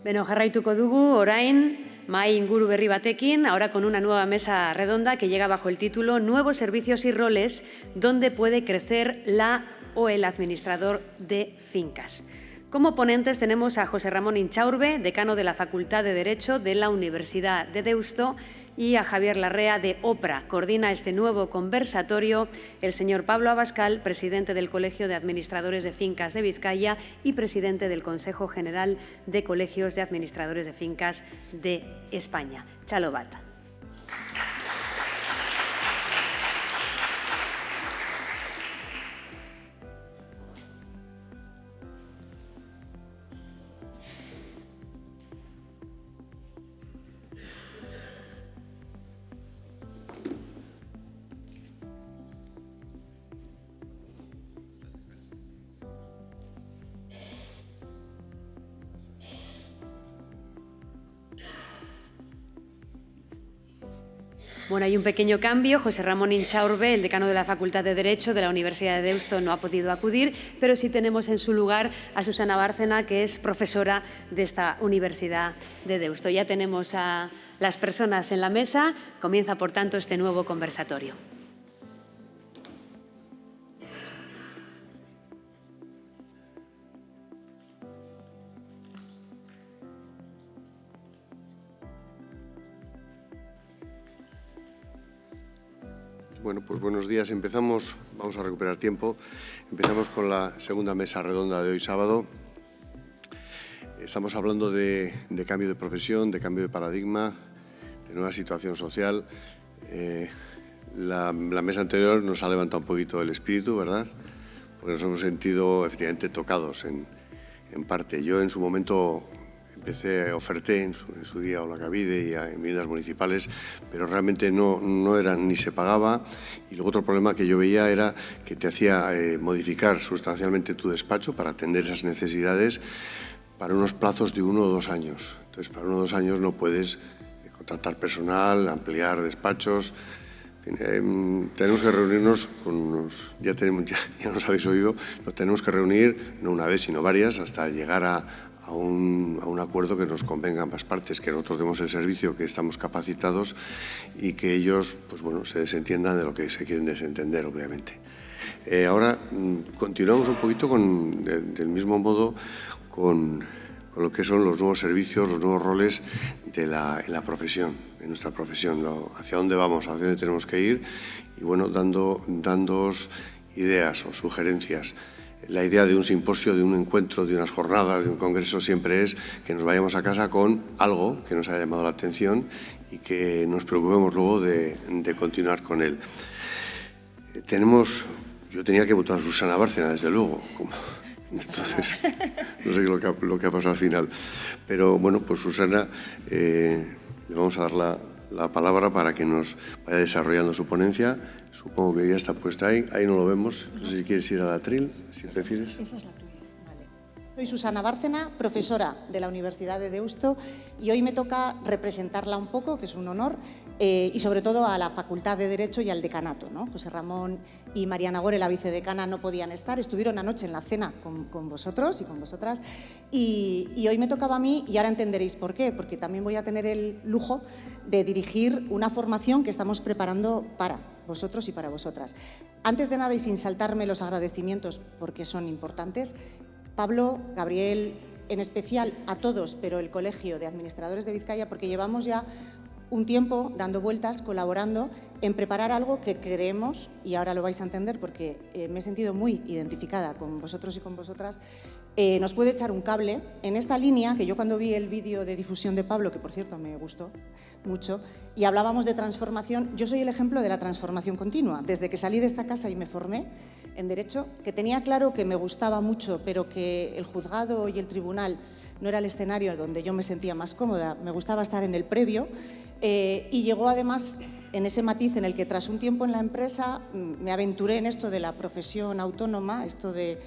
Beno, jarraituko dugu, orain, mahai inguru berri batekin, ahora con una nueva mesa redonda que llega bajo el título Nuevos servicios y roles, donde puede crecer la o el administrador de fincas. Como ponentes tenemos a José Ramón Inchaurbe, decano de la Facultad de Derecho de la Universidad de Deusto, y a Javier Larrea de OPRA. Coordina este nuevo conversatorio el señor Pablo Abascal, presidente del Colegio de Administradores de Fincas de Vizcaya y presidente del Consejo General de Colegios de Administradores de Fincas de España. Txalo bat. Bueno, hay un pequeño cambio. José Ramón Inchaurbe, el decano de la Facultad de Derecho de la Universidad de Deusto, no ha podido acudir, pero sí tenemos en su lugar a Susana Bárcena, que es profesora de esta Universidad de Deusto. Ya tenemos a las personas en la mesa. Comienza, por tanto, este nuevo conversatorio. Bueno, pues buenos días. Empezamos, vamos a recuperar tiempo. Empezamos con la segunda mesa redonda de hoy sábado. Estamos hablando de cambio de profesión, de cambio de paradigma, de nueva situación social. La mesa anterior nos ha levantado un poquito el espíritu, ¿verdad? Porque nos hemos sentido efectivamente tocados en parte. Yo en su momento oferté en su día Olakabide y a enmiendas municipales, pero realmente no eran ni se pagaba. Y luego otro problema que yo veía era que te hacía modificar sustancialmente tu despacho para atender esas necesidades para unos plazos de 1 o 2 años. Entonces, para 1 o 2 años no puedes contratar personal, ampliar despachos. En fin, tenemos que reunirnos con unos, ya nos habéis oído, nos tenemos que reunir no una vez sino varias hasta llegar a un acuerdo que nos convenga a ambas partes, que nosotros demos el servicio, que estamos capacitados y que ellos, pues bueno, se desentiendan de lo que se quieren desentender, obviamente. Ahora continuamos un poquito del mismo modo con lo que son los nuevos servicios, los nuevos roles en la profesión, en nuestra profesión, hacia dónde vamos, hacia dónde tenemos que ir y bueno, dándoos ideas o sugerencias. La idea de un simposio, de un encuentro, de unas jornadas, de un congreso, siempre es que nos vayamos a casa con algo que nos haya llamado la atención y que nos preocupemos luego de continuar con él. Yo tenía que votar a Susana Bárcena, desde luego. Entonces, no sé lo que ha pasado al final. Pero bueno, pues Susana, le vamos a dar la palabra para que nos vaya desarrollando su ponencia. Supongo que ya está puesta ahí. Ahí no lo vemos. No sé si quieres ir a la atril, si prefieres. Esa es la tuya. Vale. Soy Susana Bárcena, profesora de la Universidad de Deusto, y hoy me toca representarla un poco, que es un honor, y sobre todo a la Facultad de Derecho y al decanato, ¿no? José Ramón y Mariana Gore, la vicedecana, no podían estar, estuvieron anoche en la cena con vosotros y con vosotras, y hoy me tocaba a mí, y ahora entenderéis por qué, porque también voy a tener el lujo de dirigir una formación que estamos preparando para vosotros y para vosotras. Antes de nada, y sin saltarme los agradecimientos porque son importantes, Pablo, Gabriel, en especial a todos, pero el Colegio de Administradores de Vizcaya, porque llevamos ya un tiempo dando vueltas, colaborando en preparar algo que creemos, y ahora lo vais a entender porque me he sentido muy identificada con vosotros y con vosotras, nos puede echar un cable en esta línea que yo cuando vi el vídeo de difusión de Pablo, que por cierto me gustó mucho, y hablábamos de transformación, yo soy el ejemplo de la transformación continua. Desde que salí de esta casa y me formé en Derecho, que tenía claro que me gustaba mucho, pero que el juzgado y el tribunal no era el escenario donde yo me sentía más cómoda, me gustaba estar en el previo, y llegó además en ese matiz en el que tras un tiempo en la empresa me aventuré en esto de la profesión autónoma, esto de,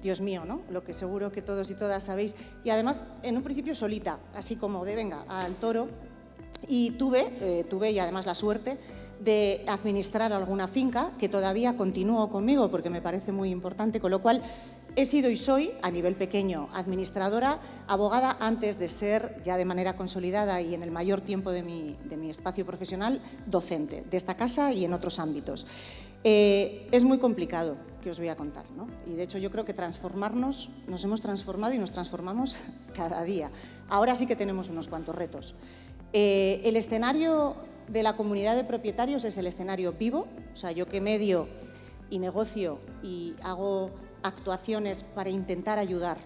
Dios mío, ¿no? Lo que seguro que todos y todas sabéis, y además en un principio solita, así como de venga, al toro, y tuve y además la suerte de administrar alguna finca, que todavía continúo conmigo porque me parece muy importante, con lo cual he sido y soy, a nivel pequeño, administradora, abogada antes de ser, ya de manera consolidada y en el mayor tiempo de mi espacio profesional, docente de esta casa y en otros ámbitos. Es muy complicado, que os voy a contar, ¿no? Y de hecho yo creo que transformarnos, nos hemos transformado y nos transformamos cada día. Ahora sí que tenemos unos cuantos retos. El escenario de la comunidad de propietarios es el escenario vivo, o sea, yo que medio y negocio y hago actuaciones para intentar ayudar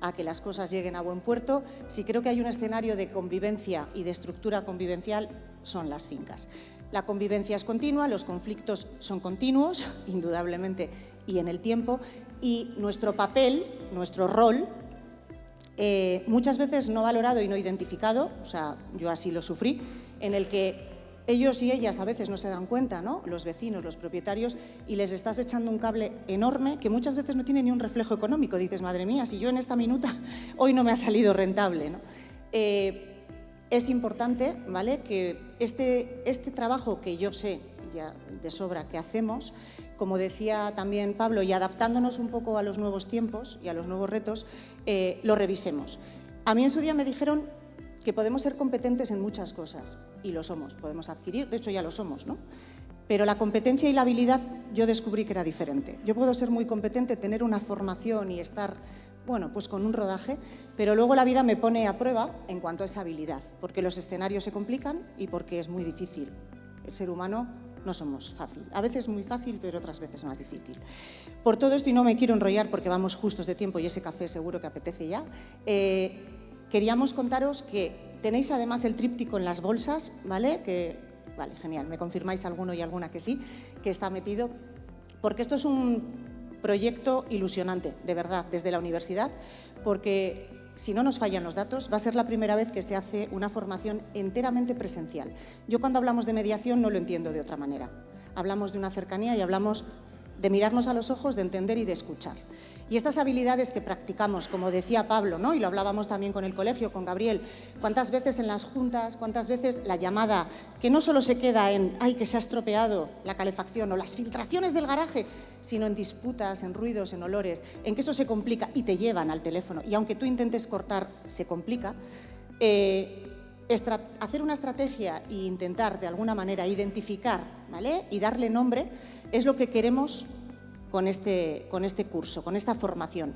a que las cosas lleguen a buen puerto. Si creo que hay un escenario de convivencia y de estructura convivencial, son las fincas. La convivencia es continua, los conflictos son continuos, indudablemente, y en el tiempo, y nuestro papel, nuestro rol, muchas veces no valorado y no identificado, o sea, yo así lo sufrí, en el que ellos y ellas a veces no se dan cuenta, ¿no? Los vecinos, los propietarios, y les estás echando un cable enorme que muchas veces no tiene ni un reflejo económico. Dices, madre mía, si yo en esta minuta hoy no me ha salido rentable, ¿no? Es importante, ¿vale?, que este trabajo que yo sé ya de sobra que hacemos, como decía también Pablo, y adaptándonos un poco a los nuevos tiempos y a los nuevos retos, lo revisemos. A mí en su día me dijeron que podemos ser competentes en muchas cosas, y lo somos, podemos adquirir, de hecho ya lo somos, ¿no? Pero la competencia y la habilidad yo descubrí que era diferente. Yo puedo ser muy competente, tener una formación y estar, bueno, pues con un rodaje, pero luego la vida me pone a prueba en cuanto a esa habilidad, porque los escenarios se complican y porque es muy difícil. El ser humano no somos fácil, a veces muy fácil, pero otras veces más difícil. Por todo esto, y no me quiero enrollar porque vamos justos de tiempo y ese café seguro que apetece ya, queríamos contaros que tenéis además el tríptico en las bolsas, ¿vale? Vale, genial, me confirmáis alguno y alguna que sí, que está metido, porque esto es un proyecto ilusionante, de verdad, desde la universidad, porque si no nos fallan los datos, va a ser la primera vez que se hace una formación enteramente presencial. Yo cuando hablamos de mediación no lo entiendo de otra manera. Hablamos de una cercanía y hablamos de mirarnos a los ojos, de entender y de escuchar. Y estas habilidades que practicamos, como decía Pablo, ¿no?, y lo hablábamos también con el colegio, con Gabriel, cuántas veces en las juntas, cuántas veces la llamada, que no solo se queda en ¡ay, que se ha estropeado la calefacción! O las filtraciones del garaje, sino en disputas, en ruidos, en olores, en que eso se complica y te llevan al teléfono. Y aunque tú intentes cortar, se complica. Hacer una estrategia e intentar de alguna manera identificar, ¿vale?, y darle nombre es lo que queremos con este curso, con esta formación.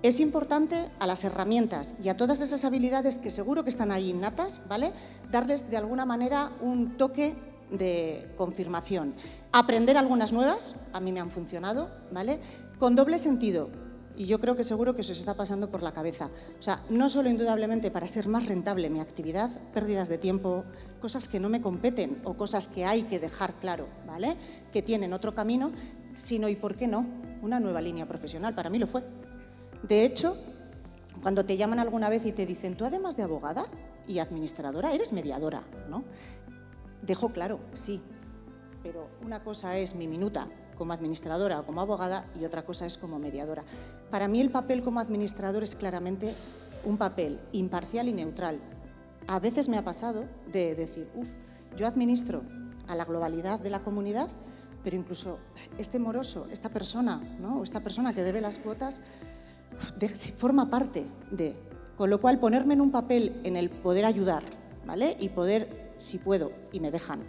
Es importante a las herramientas y a todas esas habilidades que seguro que están ahí innatas, ¿vale?, darles de alguna manera un toque de confirmación. Aprender algunas nuevas, a mí me han funcionado, ¿vale?, con doble sentido. Y yo creo que seguro que se os está pasando por la cabeza. O sea, no solo indudablemente para ser más rentable mi actividad, pérdidas de tiempo, cosas que no me competen o cosas que hay que dejar claro, ¿vale?, que tienen otro camino, sino, y por qué no, una nueva línea profesional. Para mí lo fue. De hecho, cuando te llaman alguna vez y te dicen, tú además de abogada y administradora, eres mediadora, ¿no? Dejo claro, sí, pero una cosa es mi minuta como administradora o como abogada y otra cosa es como mediadora. Para mí el papel como administrador es claramente un papel imparcial y neutral. A veces me ha pasado de decir, yo administro a la globalidad de la comunidad, pero incluso este moroso, esta persona, ¿no?, o esta persona que debe las cuotas, forma parte de. Con lo cual, ponerme en un papel en el poder ayudar, ¿vale?, y poder, si puedo, y me dejan,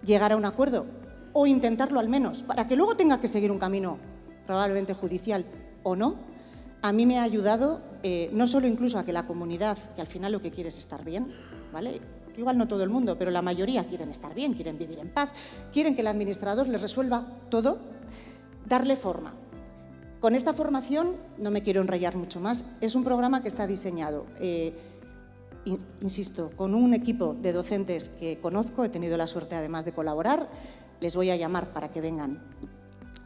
llegar a un acuerdo, o intentarlo al menos, para que luego tenga que seguir un camino probablemente judicial o no, a mí me ha ayudado no solo incluso a que la comunidad, que al final lo que quiere es estar bien, ¿vale?, igual no todo el mundo, pero la mayoría quieren estar bien, quieren vivir en paz, quieren que el administrador les resuelva todo, darle forma. Con esta formación, no me quiero enrollar mucho más, es un programa que está diseñado, insisto, con un equipo de docentes que conozco, he tenido la suerte además de colaborar, les voy a llamar para que vengan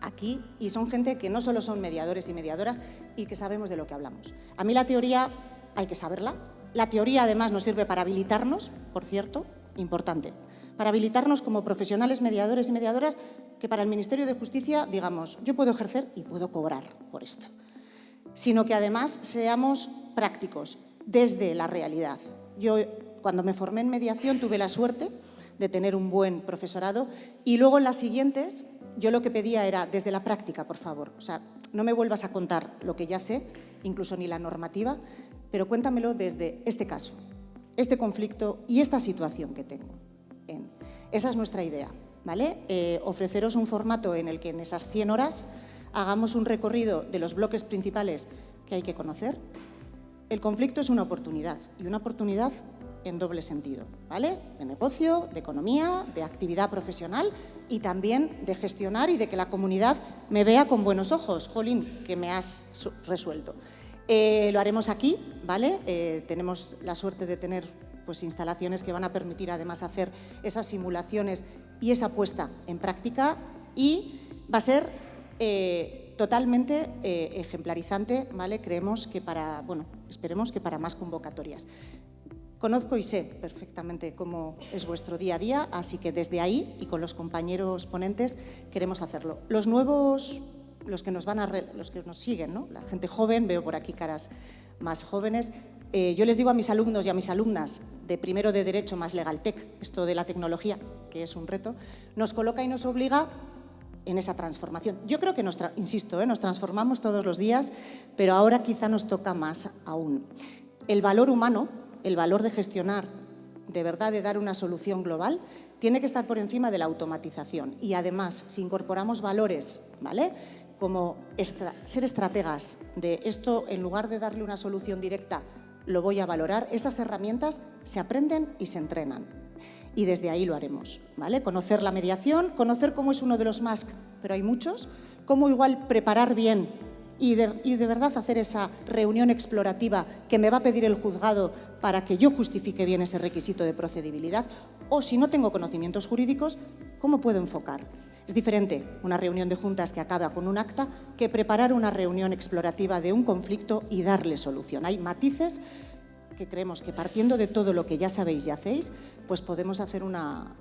aquí, y son gente que no solo son mediadores y mediadoras y que sabemos de lo que hablamos. A mí la teoría hay que saberla. La teoría, además, nos sirve para habilitarnos, por cierto, importante, para habilitarnos como profesionales mediadores y mediadoras que para el Ministerio de Justicia, digamos, yo puedo ejercer y puedo cobrar por esto, sino que además seamos prácticos desde la realidad. Yo, cuando me formé en mediación, tuve la suerte de tener un buen profesorado. Y luego en las siguientes, yo lo que pedía era desde la práctica, por favor. O sea, no me vuelvas a contar lo que ya sé, incluso ni la normativa, pero cuéntamelo desde este caso, este conflicto y esta situación que tengo. Esa es nuestra idea, ¿vale? Ofreceros un formato en el que en esas 100 horas hagamos un recorrido de los bloques principales que hay que conocer. El conflicto es una oportunidad, y una oportunidad en doble sentido, ¿vale? De negocio, de economía, de actividad profesional y también de gestionar y de que la comunidad me vea con buenos ojos. Jolín, que me has resuelto. Lo haremos aquí, ¿vale? Tenemos la suerte de tener pues, instalaciones que van a permitir además hacer esas simulaciones y esa puesta en práctica, y va a ser totalmente ejemplarizante, ¿vale? Creemos que esperemos que para más convocatorias. Conozco y sé perfectamente cómo es vuestro día a día, así que desde ahí y con los compañeros ponentes queremos hacerlo. Los nuevos, los que nos siguen, ¿no? La gente joven, veo por aquí caras más jóvenes. Yo les digo a mis alumnos y a mis alumnas de primero de Derecho más Legaltec, esto de la tecnología, que es un reto, nos coloca y nos obliga en esa transformación. Yo creo que, insisto, nos transformamos todos los días, pero ahora quizá nos toca más aún. El valor humano, el valor de gestionar, de verdad de dar una solución global, tiene que estar por encima de la automatización. Y además, si incorporamos valores, ¿vale?, como ser estrategas de esto, en lugar de darle una solución directa, lo voy a valorar, esas herramientas se aprenden y se entrenan. Y desde ahí lo haremos, ¿vale? Conocer la mediación, conocer cómo es uno de los MASC, pero hay muchos, cómo igual preparar bien y de verdad hacer esa reunión explorativa que me va a pedir el juzgado para que yo justifique bien ese requisito de procedibilidad, o si no tengo conocimientos jurídicos, ¿cómo puedo enfocar? Es diferente una reunión de juntas que acaba con un acta que preparar una reunión explorativa de un conflicto y darle solución. Hay matices que creemos que partiendo de todo lo que ya sabéis y hacéis, pues podemos hacer una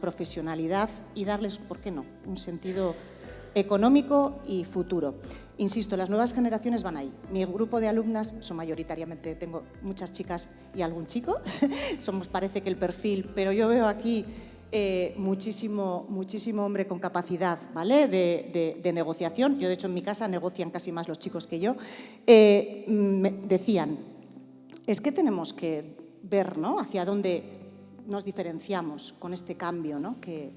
profesionalidad y darles, ¿por qué no?, un sentido económico y futuro. Insisto, las nuevas generaciones van ahí. Mi grupo de alumnas son mayoritariamente, tengo muchas chicas y algún chico, somos parece que el perfil, pero yo veo aquí muchísimo hombre con capacidad, ¿vale?, de negociación. Yo, de hecho, en mi casa negocian casi más los chicos que yo. Me decían, es que tenemos que ver, ¿no?, hacia dónde nos diferenciamos con este cambio, ¿no?, que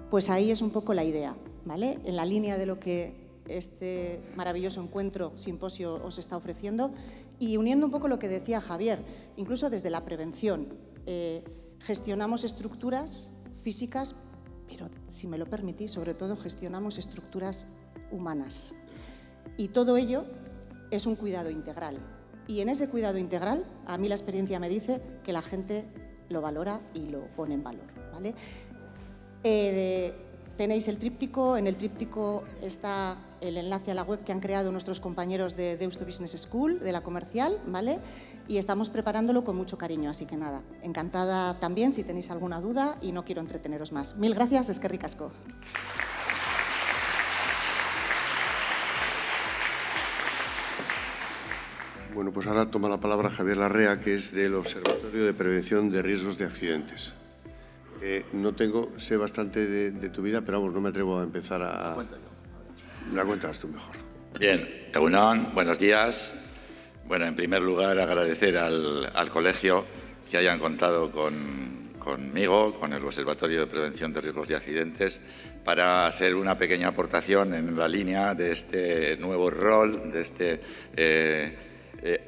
pues ahí es un poco la idea, ¿vale?, en la línea de lo que este maravilloso encuentro, simposio, os está ofreciendo, y uniendo un poco lo que decía Javier, incluso desde la prevención. Gestionamos estructuras físicas, pero, si me lo permitís, sobre todo gestionamos estructuras humanas. Y todo ello es un cuidado integral. Y en ese cuidado integral, a mí la experiencia me dice que la gente lo valora y lo pone en valor, ¿vale? Tenéis el tríptico, en el tríptico está el enlace a la web que han creado nuestros compañeros de Deusto Business School, de la Comercial, ¿vale? Y estamos preparándolo con mucho cariño, así que nada, encantada también si tenéis alguna duda y no quiero entreteneros más. Mil gracias, eskerrik asko. Bueno, pues ahora toma la palabra Javier Larrea, que es del Observatorio de Prevención de Riesgos de Accidentes. Sé bastante de tu vida, pero vamos, no me atrevo a empezar a... La cuentas tú mejor. Bien, Egunon, buenos días. Bueno, en primer lugar, agradecer al colegio que hayan contado conmigo, con el Observatorio de Prevención de Riesgos de Accidentes, para hacer una pequeña aportación en la línea de este nuevo rol, de este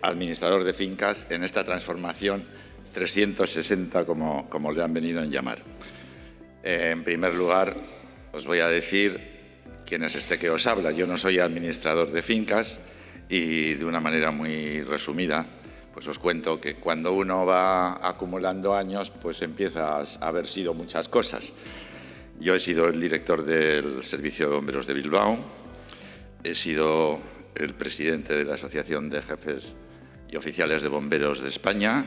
administrador de fincas en esta transformación 360, como le han venido a llamar. En primer lugar, os voy a decir quién es este que os habla. Yo no soy administrador de fincas y, de una manera muy resumida, pues os cuento que cuando uno va acumulando años, pues empieza a haber sido muchas cosas. Yo he sido el director del Servicio de Bomberos de Bilbao, he sido el presidente de la Asociación de Jefes y Oficiales de Bomberos de España,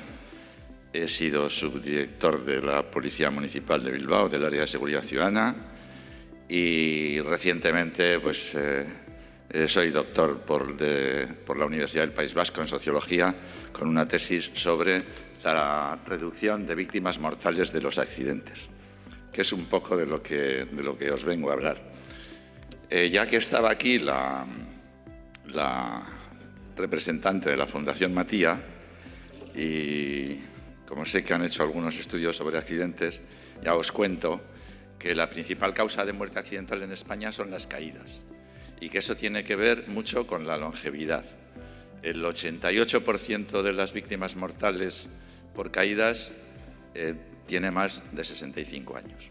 he sido subdirector de la Policía Municipal de Bilbao, del área de seguridad ciudadana, y recientemente pues, soy doctor por la Universidad del País Vasco en Sociología, con una tesis sobre la reducción de víctimas mortales de los accidentes, que es un poco de lo que os vengo a hablar. Ya que estaba aquí la representante de la Fundación Matía, y como sé que han hecho algunos estudios sobre accidentes, ya os cuento que la principal causa de muerte accidental en España son las caídas, y que eso tiene que ver mucho con la longevidad. El 88% de las víctimas mortales por caídas tiene más de 65 años.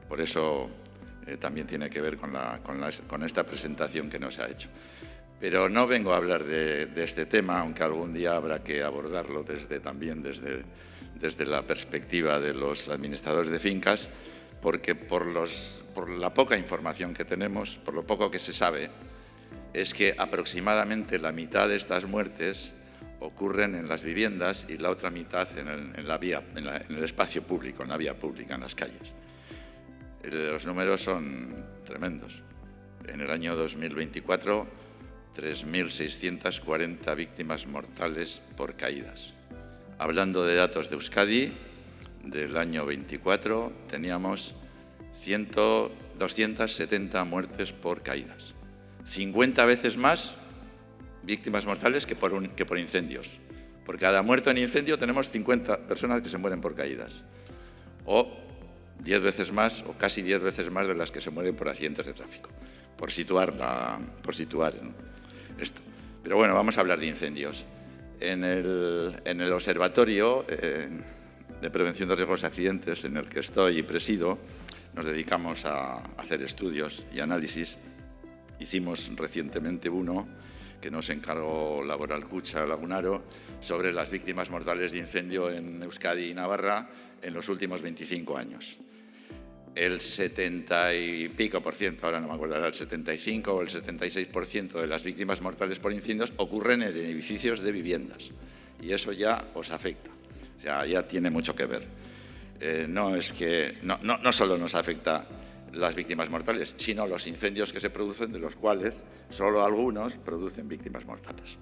Por eso también tiene que ver con esta presentación que nos ha hecho. Pero no vengo a hablar de este tema, aunque algún día habrá que abordarlo también desde la perspectiva de los administradores de fincas, porque por la poca información que tenemos, por lo poco que se sabe, es que aproximadamente la mitad de estas muertes ocurren en las viviendas y la otra mitad en el espacio público, en la vía pública, en las calles. Los números son tremendos. En el año 2024, 3.640 víctimas mortales por caídas. Hablando de datos de Euskadi, del año 24 teníamos 270 muertes por caídas. 50 veces más víctimas mortales que por incendios. Por cada muerto en incendio tenemos 50 personas que se mueren por caídas. O 10 veces más, o casi 10 veces más de las que se mueren por accidentes de tráfico. Por situar esto. Pero bueno, vamos a hablar de incendios. En el Observatorio de Prevención de Riesgos de Accidentes, en el que estoy y presido, nos dedicamos a hacer estudios y análisis. Hicimos recientemente uno que nos encargó Laboral Cucha Lagunaro sobre las víctimas mortales de incendio en Euskadi y Navarra en los últimos 25 años. El 70 y pico por ciento, ahora no me acuerdo, era el 75 o el 76% de las víctimas mortales por incendios ocurren en edificios de viviendas. Y eso ya os afecta, o sea, ya tiene mucho que ver. No solo nos afecta las víctimas mortales, sino los incendios que se producen, de los cuales solo algunos producen víctimas mortales.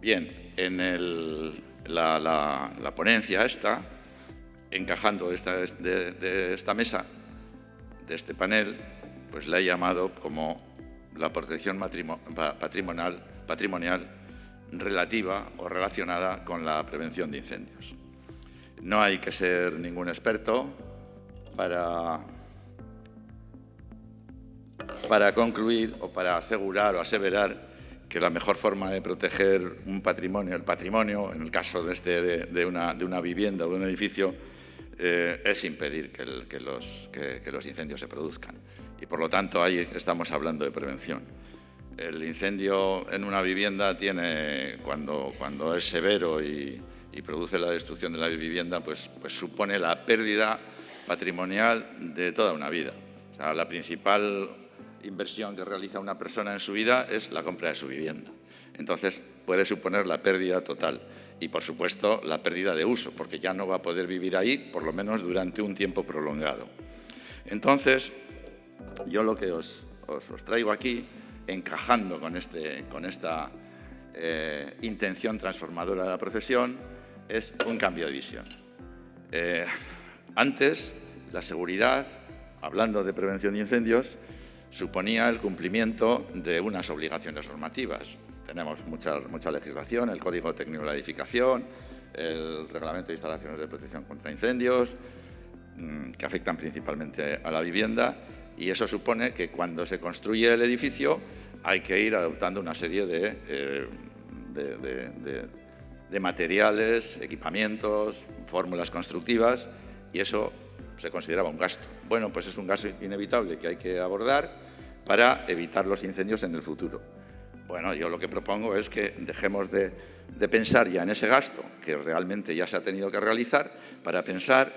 Bien, en la ponencia esta, encajando de esta mesa, de este panel, pues la he llamado como la protección patrimonial relativa o relacionada con la prevención de incendios. No hay que ser ningún experto para concluir o para asegurar o aseverar que la mejor forma de proteger un patrimonio, el patrimonio, en el caso de una vivienda o de un edificio, es impedir que los incendios se produzcan. Y por lo tanto, ahí estamos hablando de prevención. El incendio en una vivienda tiene, cuando es severo y produce la destrucción de la vivienda, pues supone la pérdida patrimonial de toda una vida. O sea, la principal inversión que realiza una persona en su vida es la compra de su vivienda. Entonces, puede suponer la pérdida total y, por supuesto, la pérdida de uso, porque ya no va a poder vivir ahí, por lo menos durante un tiempo prolongado. Entonces, yo lo que os traigo aquí, encajando con esta intención transformadora de la profesión, es un cambio de visión. Antes, la seguridad, hablando de prevención de incendios, suponía el cumplimiento de unas obligaciones normativas. Tenemos mucha legislación, el Código Técnico de la Edificación, el Reglamento de Instalaciones de Protección contra Incendios, que afectan principalmente a la vivienda, y eso supone que cuando se construye el edificio hay que ir adoptando una serie de materiales, equipamientos, fórmulas constructivas, y eso se consideraba un gasto. Bueno, pues es un gasto inevitable que hay que abordar para evitar los incendios en el futuro. Bueno, yo lo que propongo es que dejemos de pensar ya en ese gasto que realmente ya se ha tenido que realizar, para pensar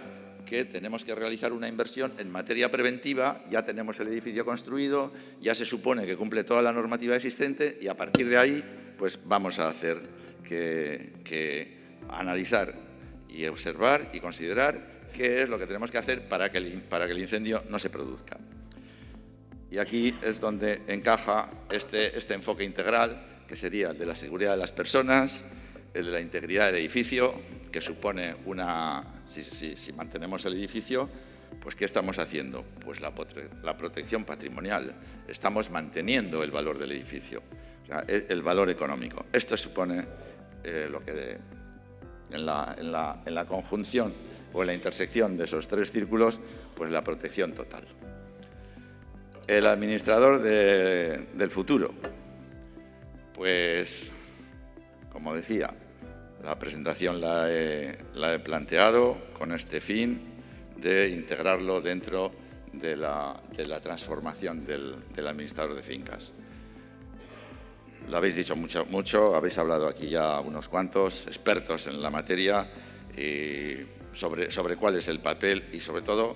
que tenemos que realizar una inversión en materia preventiva. Ya tenemos el edificio construido, ya se supone que cumple toda la normativa existente, y a partir de ahí pues vamos a hacer que analizar y observar y considerar qué es lo que tenemos que hacer para que el incendio no se produzca. Y aquí es donde encaja este enfoque integral, que sería el de la seguridad de las personas, el de la integridad del edificio, que supone si mantenemos el edificio, pues ¿qué estamos haciendo? Pues la protección patrimonial. Estamos manteniendo el valor del edificio, o sea, el valor económico. Esto supone lo que en la conjunción o en la intersección de esos tres círculos, pues la protección total. El administrador del futuro, pues, como decía, la presentación la he planteado con este fin de integrarlo dentro de la transformación del administrador de fincas. Lo habéis dicho mucho, habéis hablado aquí ya unos cuantos expertos en la materia y sobre cuál es el papel y, sobre todo,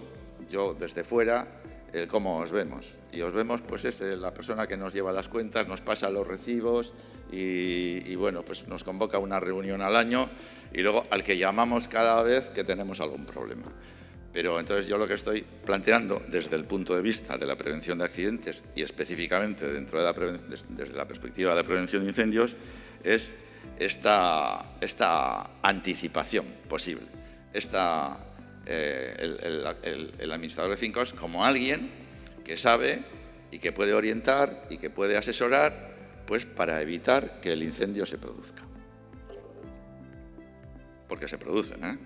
yo desde fuera, cómo os vemos. Y os vemos, pues es la persona que nos lleva las cuentas, nos pasa los recibos y bueno, pues nos convoca una reunión al año y luego al que llamamos cada vez que tenemos algún problema. Pero entonces yo lo que estoy planteando desde el punto de vista de la prevención de accidentes y específicamente desde la perspectiva de la prevención de incendios es esta anticipación posible. El administrador de fincas como alguien que sabe y que puede orientar y que puede asesorar, pues para evitar que el incendio se produzca. Porque se producen, ¿eh?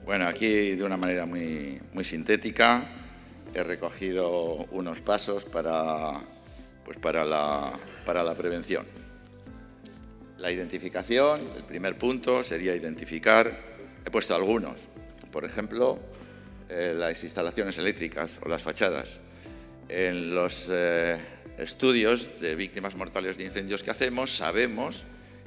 Bueno, aquí de una manera muy sintética he recogido unos pasos para la prevención. La identificación, el primer punto sería identificar, he puesto algunos, por ejemplo, las instalaciones eléctricas o las fachadas. En los estudios de víctimas mortales de incendios que hacemos, sabemos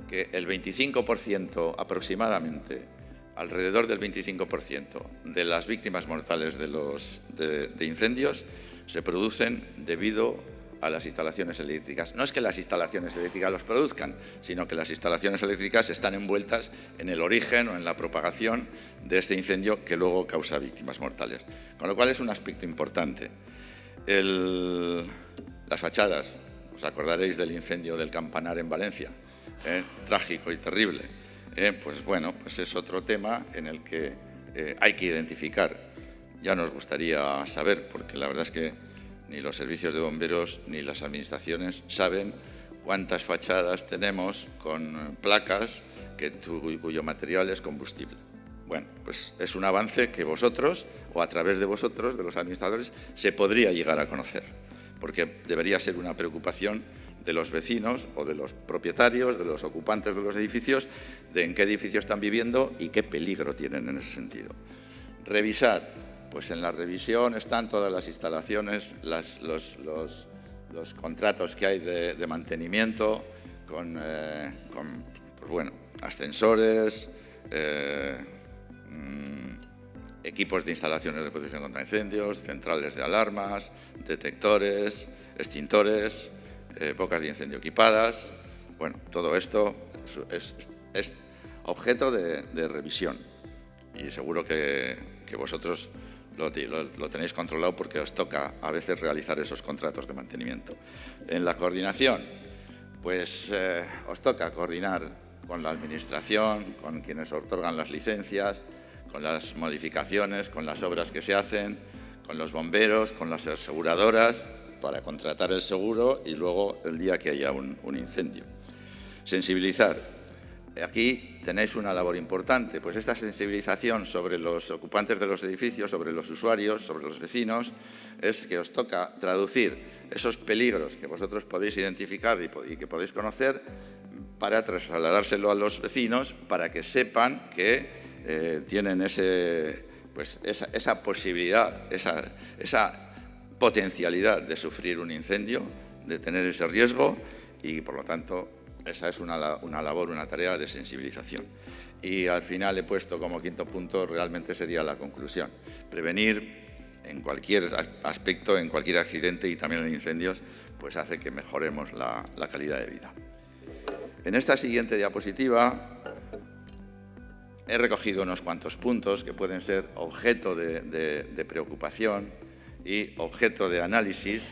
que el 25% aproximadamente, alrededor del 25% de las víctimas mortales de incendios se producen debido a las instalaciones eléctricas. No es que las instalaciones eléctricas los produzcan, sino que las instalaciones eléctricas están envueltas en el origen o en la propagación de este incendio que luego causa víctimas mortales. Con lo cual es un aspecto importante. Las fachadas, os acordaréis del incendio del Campanar en Valencia, trágico y terrible. Pues bueno, pues es otro tema en el que hay que identificar. Ya nos gustaría saber, porque la verdad es que ni los servicios de bomberos ni las administraciones saben cuántas fachadas tenemos con placas cuyo material es combustible. Bueno, pues es un avance que vosotros, o a través de vosotros, de los administradores, se podría llegar a conocer, porque debería ser una preocupación de los vecinos o de los propietarios, de los ocupantes de los edificios, de en qué edificio están viviendo y qué peligro tienen en ese sentido. Revisar, pues en la revisión están todas las instalaciones, los contratos que hay de mantenimiento con pues bueno, ascensores, equipos de instalaciones de protección contra incendios, centrales de alarmas, detectores, extintores, bocas de incendio equipadas. Bueno, todo esto es objeto de revisión y seguro que vosotros lo tenéis controlado porque os toca a veces realizar esos contratos de mantenimiento. En la coordinación, pues os toca coordinar con la administración, con quienes otorgan las licencias, con las modificaciones, con las obras que se hacen, con los bomberos, con las aseguradoras, para contratar el seguro y luego el día que haya un incendio. Sensibilizar. Aquí tenéis una labor importante, pues esta sensibilización sobre los ocupantes de los edificios, sobre los usuarios, sobre los vecinos, es que os toca traducir esos peligros que vosotros podéis identificar y que podéis conocer para trasladárselo a los vecinos para que sepan que tienen esa posibilidad, esa potencialidad de sufrir un incendio, de tener ese riesgo y, por lo tanto, esa es una labor, una tarea de sensibilización. Y al final he puesto como quinto punto, realmente sería la conclusión. Prevenir en cualquier aspecto, en cualquier accidente y también en incendios, pues hace que mejoremos la calidad de vida. En esta siguiente diapositiva he recogido unos cuantos puntos que pueden ser objeto de preocupación y objeto de análisis,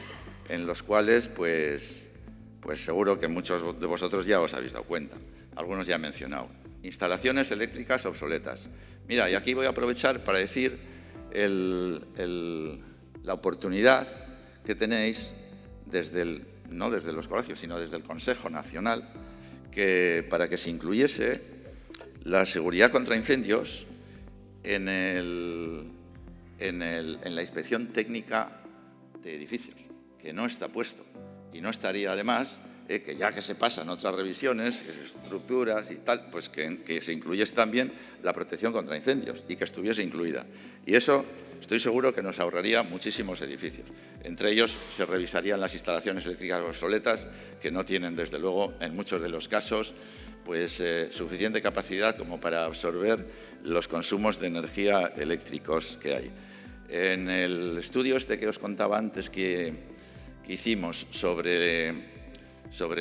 en los cuales pues seguro que muchos de vosotros ya os habéis dado cuenta. Algunos ya he mencionado. instalaciones eléctricas obsoletas. Mira, y aquí voy a aprovechar para decir la oportunidad que tenéis no desde los colegios, sino desde el Consejo Nacional, para que se incluyese la seguridad contra incendios en la inspección técnica de edificios, que no está puesto. Y no estaría además, que ya que se pasan otras revisiones, estructuras y tal, pues que se incluyese también la protección contra incendios y que estuviese incluida. Y eso estoy seguro que nos ahorraría muchísimos edificios. Entre ellos se revisarían las instalaciones eléctricas obsoletas, que no tienen, desde luego, en muchos de los casos, pues suficiente capacidad como para absorber los consumos de energía eléctricos que hay. En el estudio que os contaba antes que hicimos sobre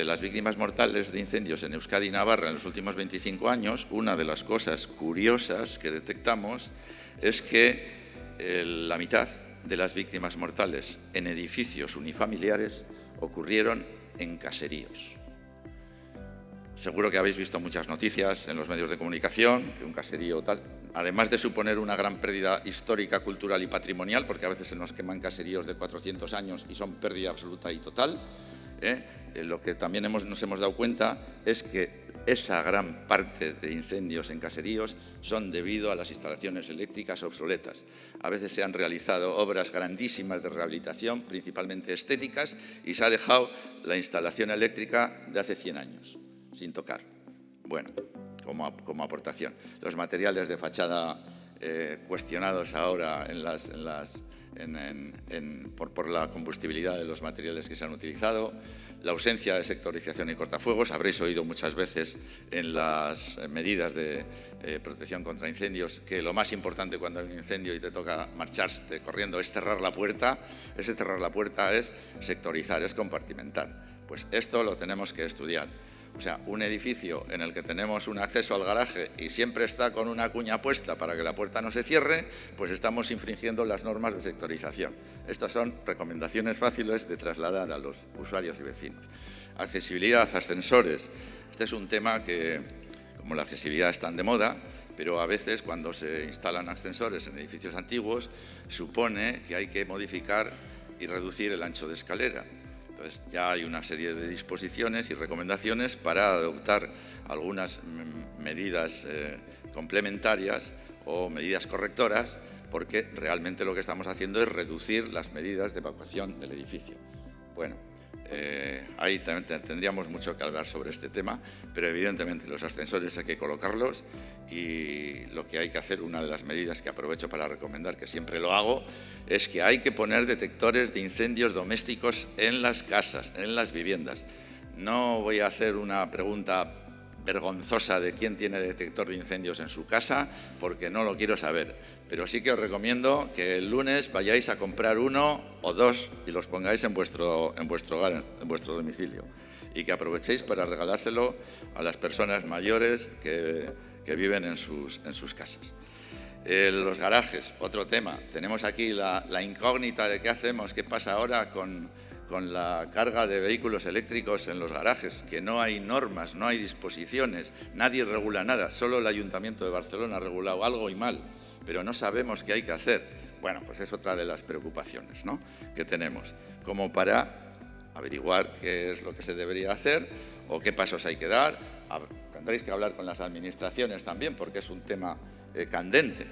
las víctimas mortales de incendios en Euskadi y Navarra en los últimos 25 años, una de las cosas curiosas que detectamos es que la mitad de las víctimas mortales en edificios unifamiliares ocurrieron en caseríos. Seguro que habéis visto muchas noticias en los medios de comunicación, que un caserío tal, además de suponer una gran pérdida histórica, cultural y patrimonial, porque a veces se nos queman caseríos de 400 años y son pérdida absoluta y total, lo que también nos hemos dado cuenta es que esa gran parte de incendios en caseríos son debido a las instalaciones eléctricas obsoletas. A veces se han realizado obras grandísimas de rehabilitación, principalmente estéticas, y se ha dejado la instalación eléctrica de hace 100 años, sin tocar. Bueno, como aportación. Los materiales de fachada cuestionados ahora por la combustibilidad de los materiales que se han utilizado, la ausencia de sectorización y cortafuegos. Habréis oído muchas veces en las medidas de protección contra incendios que lo más importante cuando hay un incendio y te toca marcharte corriendo es cerrar la puerta. Ese cerrar la puerta es sectorizar, es compartimentar. Pues esto lo tenemos que estudiar. O sea, un edificio en el que tenemos un acceso al garaje y siempre está con una cuña puesta para que la puerta no se cierre, pues estamos infringiendo las normas de sectorización. Estas son recomendaciones fáciles de trasladar a los usuarios y vecinos. Accesibilidad, ascensores. Este es un tema que, como la accesibilidad está de moda, pero a veces cuando se instalan ascensores en edificios antiguos, supone que hay que modificar y reducir el ancho de escalera. Entonces, ya hay una serie de disposiciones y recomendaciones para adoptar algunas medidas complementarias o medidas correctoras, porque realmente lo que estamos haciendo es reducir las medidas de evacuación del edificio. Bueno, ahí también tendríamos mucho que hablar sobre este tema, pero evidentemente los ascensores hay que colocarlos y lo que hay que hacer, una de las medidas que aprovecho para recomendar, que siempre lo hago, es que hay que poner detectores de incendios domésticos en las casas, en las viviendas. No voy a hacer una pregunta vergonzosa de quién tiene detector de incendios en su casa, porque no lo quiero saber. Pero sí que os recomiendo que el lunes vayáis a comprar uno o dos y los pongáis en vuestro hogar, en vuestro domicilio. Y que aprovechéis para regalárselo a las personas mayores que viven en sus casas. Los garajes, otro tema. Tenemos aquí la incógnita de qué hacemos, qué pasa ahora con la carga de vehículos eléctricos en los garajes, que no hay normas, no hay disposiciones, nadie regula nada, solo el Ayuntamiento de Barcelona ha regulado algo y mal, pero no sabemos qué hay que hacer. Bueno, pues es otra de las preocupaciones, ¿no?, que tenemos, como para averiguar qué es lo que se debería hacer o qué pasos hay que dar. Tendréis que hablar con las administraciones también, porque es un tema candente.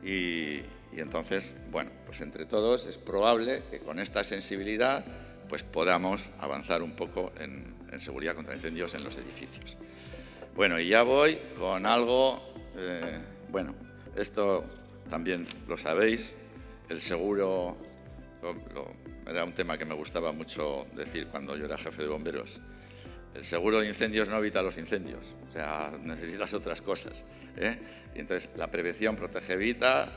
Y entonces, bueno, pues entre todos es probable que con esta sensibilidad pues podamos avanzar un poco en seguridad contra incendios en los edificios. Bueno, y ya voy con algo, bueno, esto también lo sabéis, el seguro, era un tema que me gustaba mucho decir cuando yo era jefe de bomberos. El seguro de incendios no evita los incendios, o sea, necesitas otras cosas, ¿eh? Y entonces, la prevención protege vidas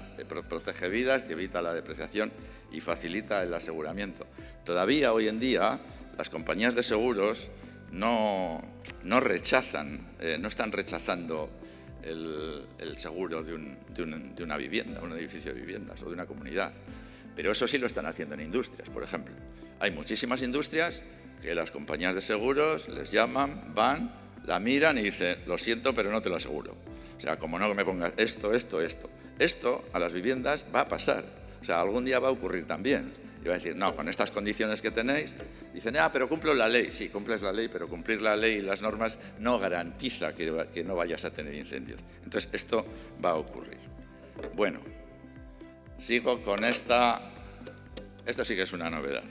y evita la depreciación y facilita el aseguramiento. Todavía hoy en día las compañías de seguros no están rechazando el seguro de una vivienda, un edificio de viviendas o de una comunidad, pero eso sí lo están haciendo en industrias, por ejemplo. Hay muchísimas industrias que las compañías de seguros les llaman, van, la miran y dicen, lo siento, pero no te lo aseguro. O sea, como no me pongas esto, esto, esto. Esto a las viviendas va a pasar. O sea, algún día va a ocurrir también. Y va a decir, no, con estas condiciones que tenéis, dicen, pero cumplo la ley. Sí, cumples la ley, pero cumplir la ley y las normas no garantiza que no vayas a tener incendios. Entonces, esto va a ocurrir. Bueno, sigo con esta. Esto sí que es una novedad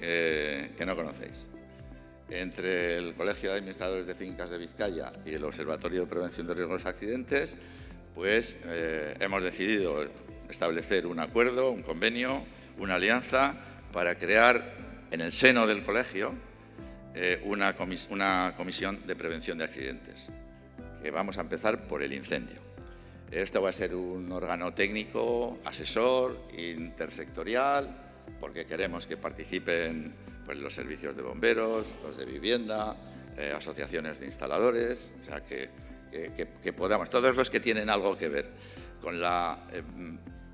que no conocéis. Entre el Colegio de Administradores de Fincas de Vizcaya y el Observatorio de Prevención de Riesgos de Accidentes, pues hemos decidido establecer un acuerdo, un convenio, una alianza para crear en el seno del colegio una comisión de prevención de accidentes, que vamos a empezar por el incendio. Esto va a ser un órgano técnico, asesor, intersectorial, porque queremos que participen pues, los servicios de bomberos, los de vivienda, asociaciones de instaladores, o sea, que podamos, todos los que tienen algo que ver con la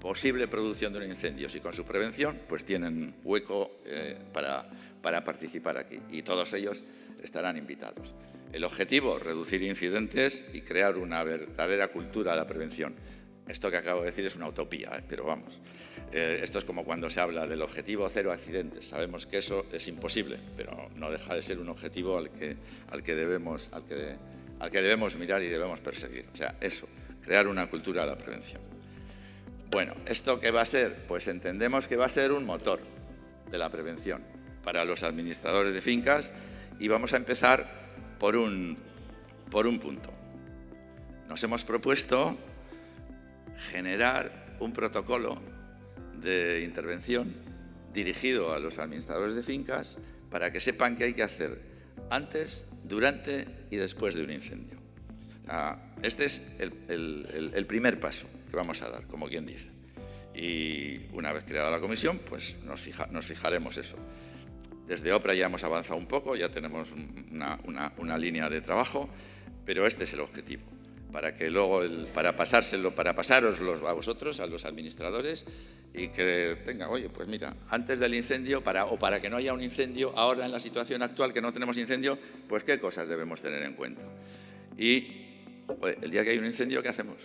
posible producción de un incendio y con su prevención, pues tienen hueco para participar aquí, y todos ellos estarán invitados. El objetivo, reducir incidentes y crear una verdadera cultura de la prevención. Esto que acabo de decir es una utopía, pero vamos, esto es como cuando se habla del objetivo cero accidentes. Sabemos que eso es imposible, pero no deja de ser un objetivo al que debemos mirar y debemos perseguir. O sea, eso, crear una cultura de la prevención. Bueno, ¿esto qué va a ser? Pues entendemos que va a ser un motor de la prevención para los administradores de fincas, y vamos a empezar por un punto. Nos hemos propuesto generar un protocolo de intervención dirigido a los administradores de fincas para que sepan qué hay que hacer antes, durante y después de un incendio. Este es el primer paso que vamos a dar, como quien dice. Y una vez creada la comisión, pues nos fijaremos eso. Desde OPRA ya hemos avanzado un poco, ya tenemos una línea de trabajo, pero este es el objetivo. Para que luego, para pasároslos a vosotros, a los administradores, y que tengan, oye, pues mira, antes del incendio, o para que no haya un incendio, ahora en la situación actual que no tenemos incendio, pues qué cosas debemos tener en cuenta. Y el día que hay un incendio, ¿qué hacemos?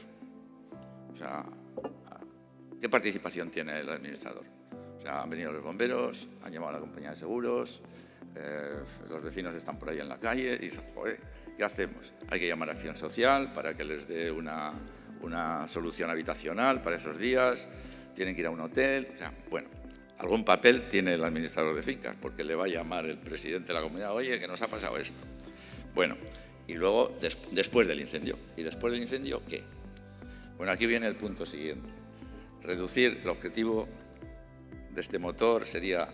O sea, ¿qué participación tiene el administrador? O sea, han venido los bomberos, han llamado a la compañía de seguros, los vecinos están por ahí en la calle y dicen, joder, ¿qué hacemos? Hay que llamar a Acción Social para que les dé una solución habitacional para esos días, tienen que ir a un hotel, o sea, bueno, algún papel tiene el administrador de fincas, porque le va a llamar el presidente de la comunidad, oye, que nos ha pasado esto. Bueno, y luego, después del incendio. ¿Y después del incendio qué? Bueno, aquí viene el punto siguiente. Reducir, el objetivo de este motor sería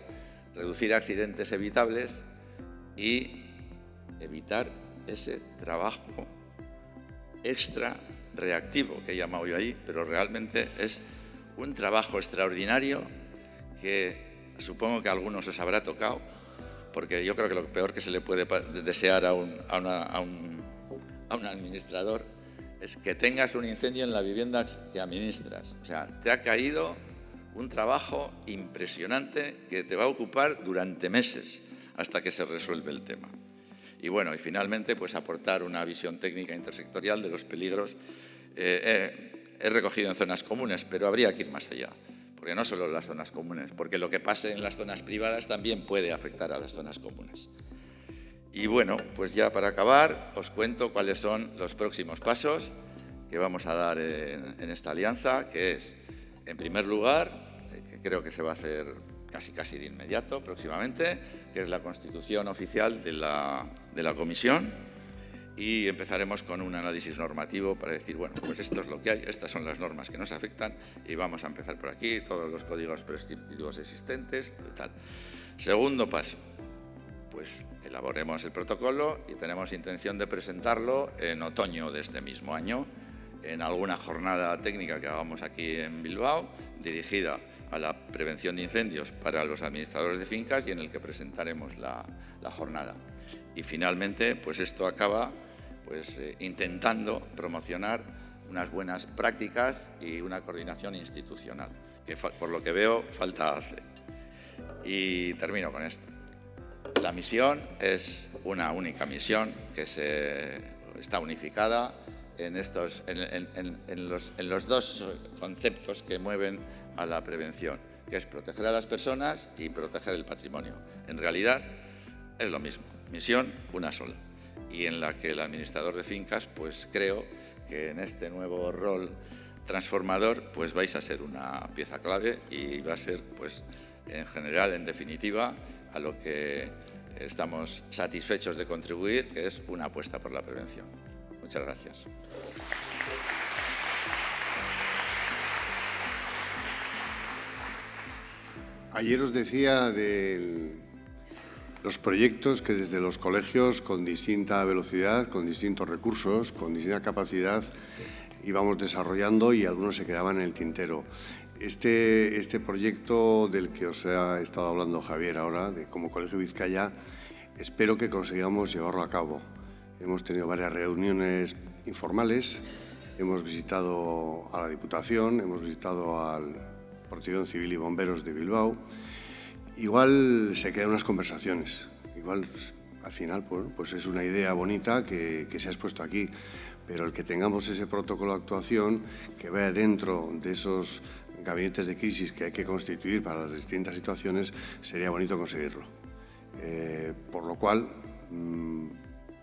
reducir accidentes evitables y evitar ese trabajo extra reactivo que he llamado yo ahí, pero realmente es un trabajo extraordinario que supongo que a algunos os habrá tocado, porque yo creo que lo peor que se le puede desear a un administrador es que tengas un incendio en la vivienda que administras. O sea, te ha caído un trabajo impresionante que te va a ocupar durante meses hasta que se resuelve el tema. Y bueno, y finalmente, pues aportar una visión técnica intersectorial de los peligros. He recogido en zonas comunes, pero habría que ir más allá, porque no solo las zonas comunes, porque lo que pase en las zonas privadas también puede afectar a las zonas comunes. Y bueno, pues ya para acabar, os cuento cuáles son los próximos pasos que vamos a dar en esta alianza, que es, en primer lugar, que creo que se va a hacer casi de inmediato, próximamente, que es la constitución oficial de la comisión, y empezaremos con un análisis normativo para decir, bueno, pues esto es lo que hay, estas son las normas que nos afectan y vamos a empezar por aquí, todos los códigos prescriptivos existentes y tal. Segundo paso, pues elaboremos el protocolo y tenemos intención de presentarlo en otoño de este mismo año, en alguna jornada técnica que hagamos aquí en Bilbao, dirigida a la prevención de incendios para los administradores de fincas y en el que presentaremos la jornada. Y finalmente, pues esto acaba intentando promocionar unas buenas prácticas y una coordinación institucional, que por lo que veo falta hacer. Y termino con esto. La misión es una única misión que está unificada en los dos conceptos que mueven a la prevención, que es proteger a las personas y proteger el patrimonio. En realidad es lo mismo, misión una sola, y en la que el administrador de fincas, pues creo que en este nuevo rol transformador, pues vais a ser una pieza clave y va a ser, pues, en general, en definitiva, a lo que estamos satisfechos de contribuir, que es una apuesta por la prevención. Muchas gracias. Ayer os decía de los proyectos que desde los colegios, con distinta velocidad, con distintos recursos, con distinta capacidad, íbamos desarrollando y algunos se quedaban en el tintero. Este proyecto del que os ha estado hablando Javier ahora, de como Colegio Vizcaya, espero que consigamos llevarlo a cabo. Hemos tenido varias reuniones informales, hemos visitado a la Diputación, hemos visitado al Protección Civil y Bomberos de Bilbao. Igual se quedan unas conversaciones, igual al final pues es una idea bonita que se ha expuesto aquí, pero el que tengamos ese protocolo de actuación que vaya dentro de esos gabinetes de crisis que hay que constituir para las distintas situaciones, sería bonito conseguirlo. Por lo cual,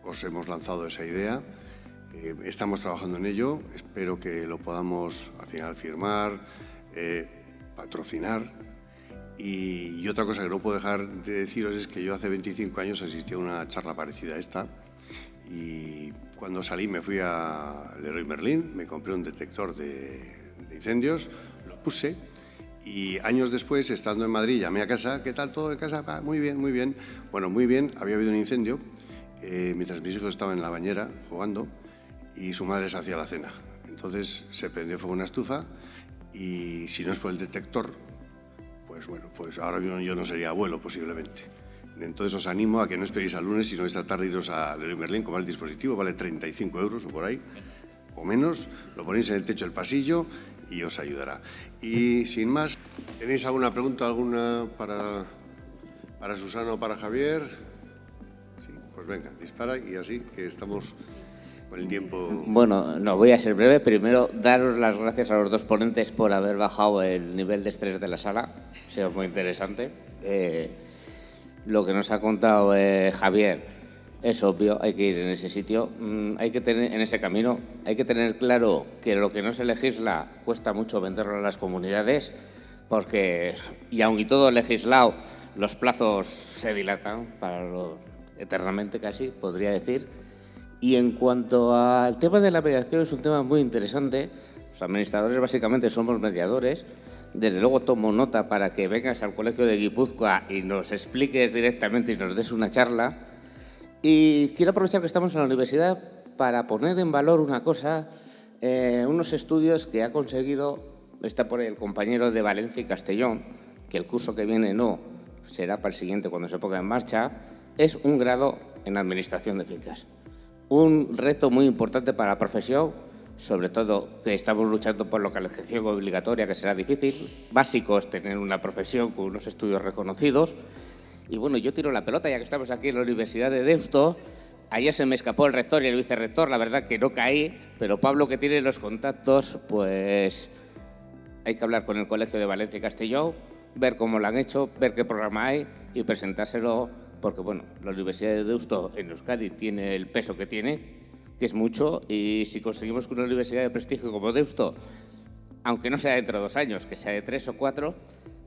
os hemos lanzado esa idea, estamos trabajando en ello, espero que lo podamos al final firmar, patrocinar. Y otra cosa que no puedo dejar de deciros es que yo hace 25 años asistí a una charla parecida a esta y cuando salí me fui a Leroy Merlin, me compré un detector de incendios, lo puse y años después, estando en Madrid, llamé a casa, ¿qué tal todo de casa? Muy bien, muy bien. Bueno, muy bien, había habido un incendio mientras mis hijos estaban en la bañera jugando y su madre se hacía la cena. Entonces se prendió fuego una estufa y si no es por el detector, pues ahora mismo yo no sería abuelo posiblemente. Entonces os animo a que no esperéis al lunes, sino esta tarde iros a Leroy Merlin, como el dispositivo, vale 35 euros o por ahí, o menos, lo ponéis en el techo del pasillo y os ayudará. Y sin más, ¿tenéis alguna pregunta para Susana o para Javier? Sí, pues venga, dispara y así que estamos con el tiempo. Bueno, no, voy a ser breve. Primero, daros las gracias a los dos ponentes por haber bajado el nivel de estrés de la sala. Ha sido muy interesante. Lo que nos ha contado Javier es obvio, hay que ir en ese sitio, hay que tener en ese camino, hay que tener claro que lo que no se legisla cuesta mucho venderlo a las comunidades, porque, y aunque todo legislado, los plazos se dilatan eternamente casi, podría decir. Y en cuanto al tema de la mediación, es un tema muy interesante. Los administradores básicamente somos mediadores. Desde luego tomo nota para que vengas al Colegio de Guipúzcoa y nos expliques directamente y nos des una charla. Y quiero aprovechar que estamos en la universidad para poner en valor una cosa, unos estudios que ha conseguido, está por ahí el compañero de Valencia y Castellón, que el curso que viene no, será para el siguiente cuando se ponga en marcha, es un grado en Administración de Fincas. Un reto muy importante para la profesión, sobre todo que estamos luchando por localización obligatoria, que será difícil. Básico es tener una profesión con unos estudios reconocidos. Y bueno, yo tiro la pelota, ya que estamos aquí en la Universidad de Deusto. Ayer se me escapó el rector y el vicerrector, la verdad que no caí, pero Pablo, que tiene los contactos, pues hay que hablar con el Colegio de Valencia y Castellón, ver cómo lo han hecho, ver qué programa hay y presentárselo. Porque, bueno, la Universidad de Deusto en Euskadi tiene el peso que tiene, que es mucho, y si conseguimos que una universidad de prestigio como Deusto, aunque no sea dentro de 2 años, que sea de 3 o 4,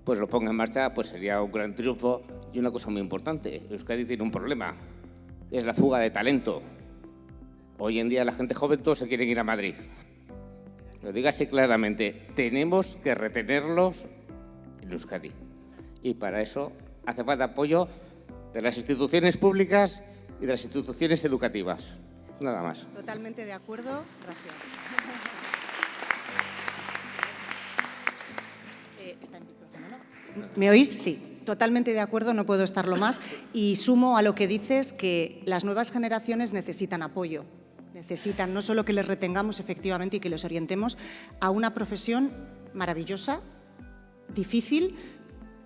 pues lo ponga en marcha, pues sería un gran triunfo. Y una cosa muy importante, Euskadi tiene un problema, es la fuga de talento. Hoy en día la gente joven todos se quieren ir a Madrid. Lo digo así claramente, tenemos que retenerlos en Euskadi. Y para eso hace falta apoyo de las instituciones públicas y de las instituciones educativas. Nada más. Totalmente de acuerdo. Gracias. ¿Está el micrófono, no? ¿Me oís? Sí. Totalmente de acuerdo, no puedo estarlo más. Y sumo a lo que dices que las nuevas generaciones necesitan apoyo. Necesitan no solo que les retengamos efectivamente y que los orientemos a una profesión maravillosa, difícil,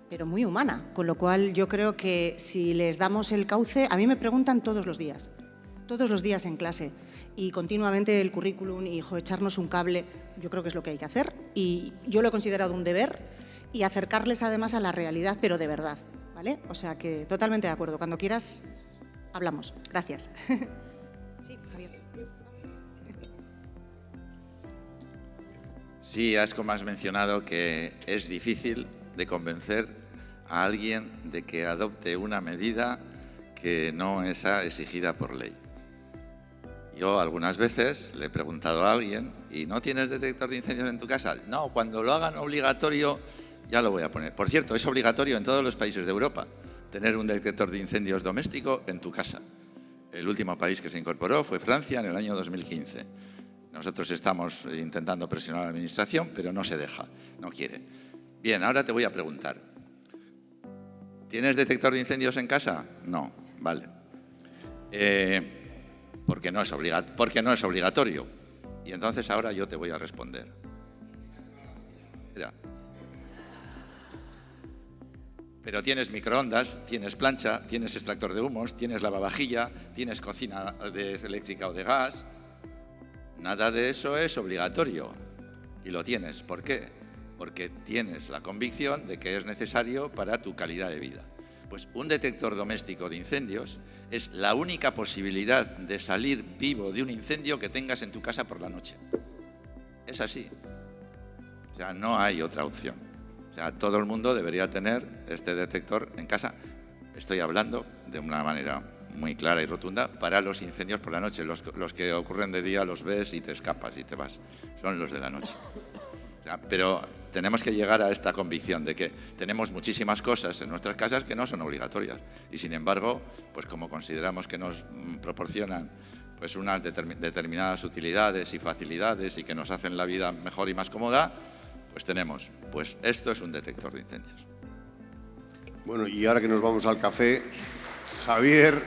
pero muy humana, con lo cual yo creo que si les damos el cauce, a mí me preguntan todos los días en clase, y continuamente el currículum y echarnos un cable, yo creo que es lo que hay que hacer, y yo lo he considerado un deber, y acercarles además a la realidad, pero de verdad, ¿vale? O sea que totalmente de acuerdo. Cuando quieras, hablamos. Gracias. Sí, Javier. Sí, como has mencionado, que es difícil de convencer a alguien de que adopte una medida que no es exigida por ley. Yo algunas veces le he preguntado a alguien, ¿y no tienes detector de incendios en tu casa? No, cuando lo hagan obligatorio ya lo voy a poner. Por cierto, es obligatorio en todos los países de Europa tener un detector de incendios doméstico en tu casa. El último país que se incorporó fue Francia en el año 2015. Nosotros estamos intentando presionar a la Administración, pero no se deja, no quiere. Bien, ahora te voy a preguntar. ¿Tienes detector de incendios en casa? No, vale. Porque no es obligatorio. Y entonces ahora yo te voy a responder. Mira. Pero tienes microondas, tienes plancha, tienes extractor de humos, tienes lavavajilla, tienes cocina eléctrica o de gas. Nada de eso es obligatorio. Y lo tienes. ¿Por qué? Porque tienes la convicción de que es necesario para tu calidad de vida. Pues un detector doméstico de incendios es la única posibilidad de salir vivo de un incendio que tengas en tu casa por la noche. Es así. O sea, no hay otra opción. O sea, todo el mundo debería tener este detector en casa. Estoy hablando de una manera muy clara y rotunda para los incendios por la noche. Los que ocurren de día los ves y te escapas y te vas. Son los de la noche. O sea, pero tenemos que llegar a esta convicción de que tenemos muchísimas cosas en nuestras casas que no son obligatorias. Y sin embargo, pues como consideramos que nos proporcionan pues unas determinadas utilidades y facilidades y que nos hacen la vida mejor y más cómoda, pues tenemos. Pues esto es un detector de incendios. Bueno, y ahora que nos vamos al café, Javier,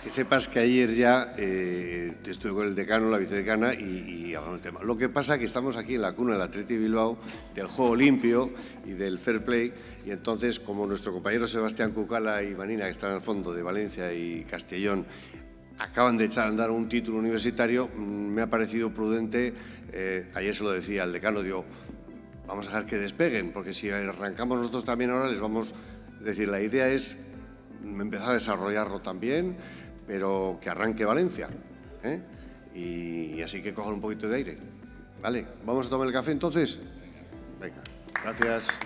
que sepas que ayer ya estuve con el decano, la vicedecana y hablamos del tema. Lo que pasa es que estamos aquí en la cuna del Athletic Bilbao, del juego limpio y del fair play, y entonces, como nuestro compañero Sebastián Cucala y Vanina, que están al fondo de Valencia y Castellón, acaban de echar a andar un título universitario, me ha parecido prudente, ayer se lo decía al decano, digo, vamos a dejar que despeguen, porque si arrancamos nosotros también ahora les vamos... Es decir, la idea es empezar a desarrollarlo también, pero que arranque Valencia, ¿eh? Y así que cojan un poquito de aire. ¿Vale? ¿Vamos a tomar el café entonces? Venga, gracias.